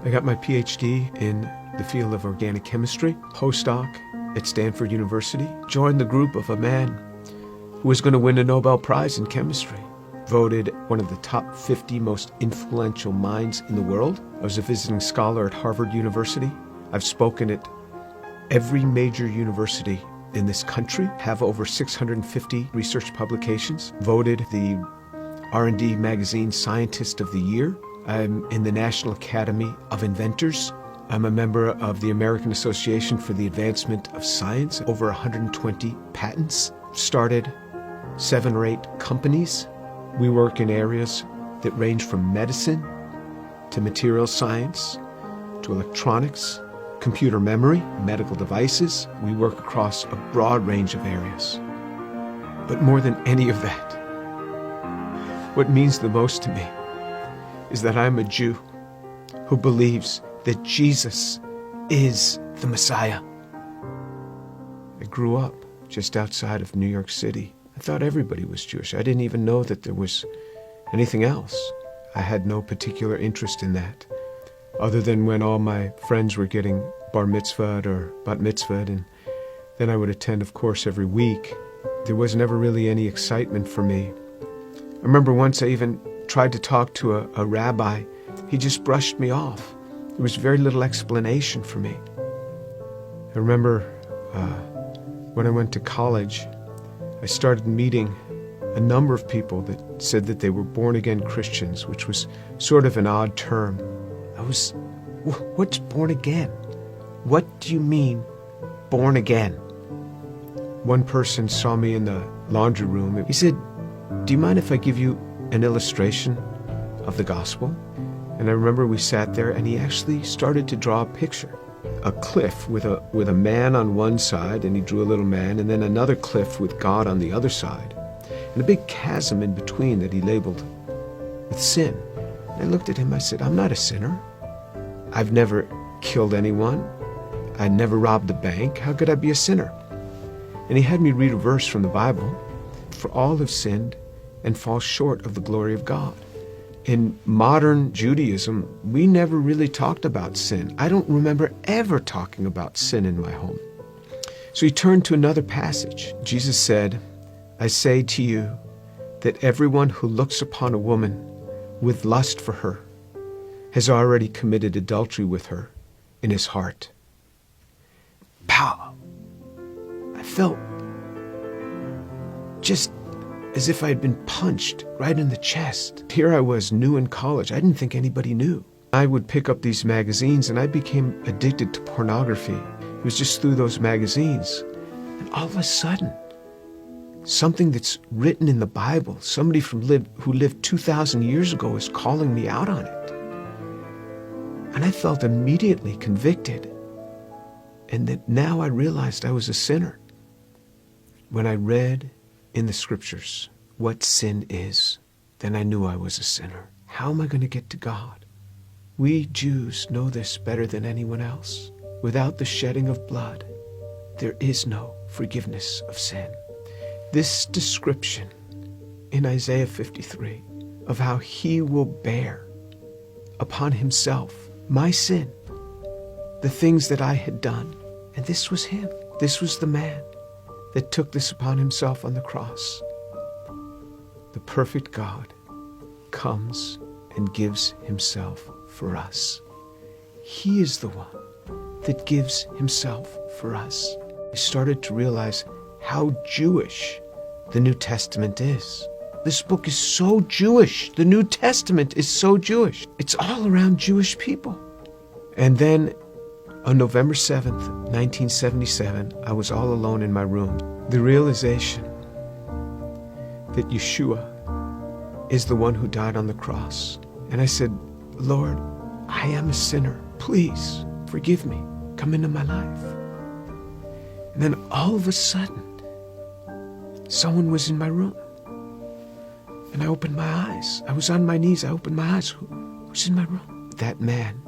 I got my PhD in the field of organic chemistry, postdoc at Stanford University, joined the group of a man who was going to win a Nobel Prize in chemistry, voted one of the top 50 most influential minds in the world. I was a visiting scholar at Harvard University. I've spoken at every major university in this country, have over 650 research publications, voted the R&D magazine Scientist of the Year. I'm in the National Academy of Inventors. I'm a member of the American Association for the Advancement of Science, over 120 patents, started 7 or 8 companies. We work in areas that range from medicine to material science to electronics, computer memory, medical devices. We work across a broad range of areas. But more than any of that, what means the most to me is that I'm a Jew who believes that Jesus is the Messiah. I grew up just outside of New York City. I thought everybody was Jewish. I didn't even know that there was anything else. I had no particular interest in that, other than when all my friends were getting bar mitzvahed or bat mitzvahed, and then I would attend, of course, every week. There was never really any excitement for me. I remember once I even tried to talk to a rabbi. He just brushed me off. There was very little explanation for me. I remember when I went to college, I started meeting a number of people that said that they were born-again Christians, which was sort of an odd term. What's born again? What do you mean, born again? One person saw me in the laundry room. He said, "Do you mind if I give you an illustration of the gospel?" And I remember we sat there and he actually started to draw a picture. A cliff with a man on one side, and he drew a little man, and then another cliff with God on the other side, and a big chasm in between that he labeled with sin. And I looked at him, I said, "I'm not a sinner. I've never killed anyone. I never robbed a bank. How could I be a sinner?" And he had me read a verse from the Bible. "For all have sinned and fall short of the glory of God." In modern Judaism, we never really talked about sin. I don't remember ever talking about sin in my home. So he turned to another passage. Jesus said, "I say to you that everyone who looks upon a woman with lust for her has already committed adultery with her in his heart." Pow! I felt just as if I had been punched right in the chest. Here I was, new in college. I didn't think anybody knew. I would pick up these magazines and I became addicted to pornography. It was just through those magazines. And all of a sudden, something that's written in the Bible, somebody who lived 2,000 years ago is calling me out on it. And I felt immediately convicted. And that now I realized I was a sinner. When I read in the scriptures what sin is, then I knew I was a sinner. How am I going to get to God? We Jews know this better than anyone else. Without the shedding of blood, there is no forgiveness of sin. This description in Isaiah 53 of how he will bear upon himself my sin, the things that I had done, and this was him. This was the man that took this upon himself on the cross. The perfect God comes and gives himself for us. He is the one that gives himself for us. I started to realize how Jewish the New Testament is. This book is so Jewish. The New Testament is so Jewish. It's all around Jewish people. And then on November 7th, 1977, I was all alone in my room. The realization that Yeshua is the one who died on the cross. And I said, "Lord, I am a sinner. Please forgive me. Come into my life." And then all of a sudden, someone was in my room. And I opened my eyes. I was on my knees. I opened my eyes. Who's in my room? That man,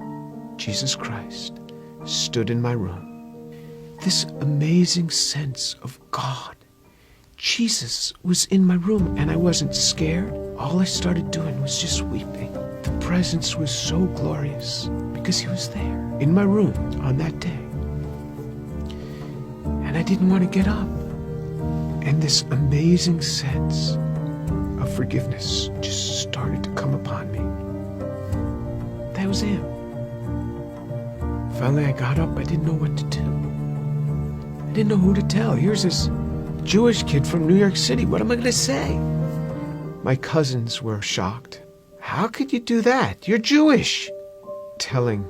Jesus Christ, stood in my room. This amazing sense of God. Jesus was in my room and I wasn't scared. All I started doing was just weeping. The presence was so glorious because he was there in my room on that day. And I didn't want to get up. And this amazing sense of forgiveness just started to come upon me. That was him. Finally, I got up. I didn't know what to do. I didn't know who to tell. Here's this Jewish kid from New York City. What am I going to say? My cousins were shocked. How could you do that? You're Jewish. Telling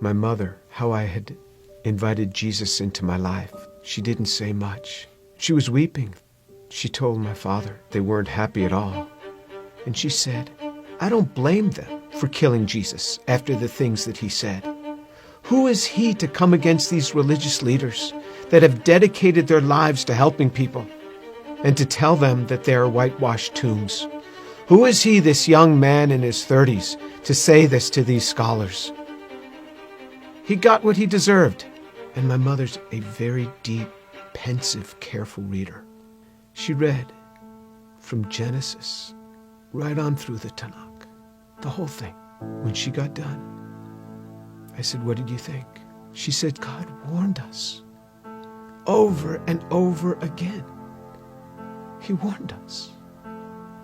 my mother how I had invited Jesus into my life. She didn't say much. She was weeping. She told my father they weren't happy at all. And she said, I don't blame them for killing Jesus after the things that he said. Who is he to come against these religious leaders that have dedicated their lives to helping people and to tell them that they are whitewashed tombs? Who is he, this young man in his 30s, to say this to these scholars? He got what he deserved. And my mother's a very deep, pensive, careful reader. She read from Genesis right on through the Tanakh, the whole thing. When she got done, I said, what did you think? She said, God warned us over and over again. He warned us.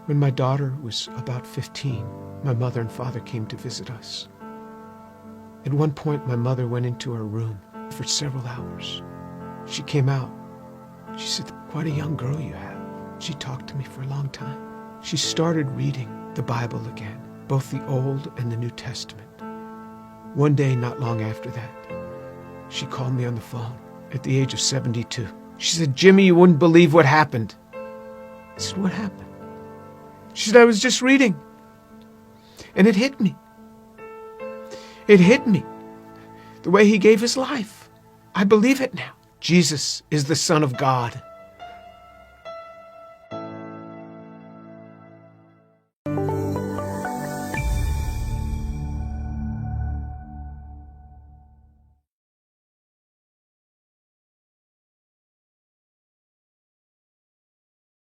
When my daughter was about 15, my mother and father came to visit us. At one point, my mother went into her room for several hours. She came out. She said, quite a young girl you have. She talked to me for a long time. She started reading the Bible again, both the Old and the New Testament. One day, not long after that, she called me on the phone at the age of 72. She said, Jimmy, you wouldn't believe what happened. I said, what happened? She said, I was just reading. And it hit me. It hit me. The way he gave his life. I believe it now. Jesus is the Son of God.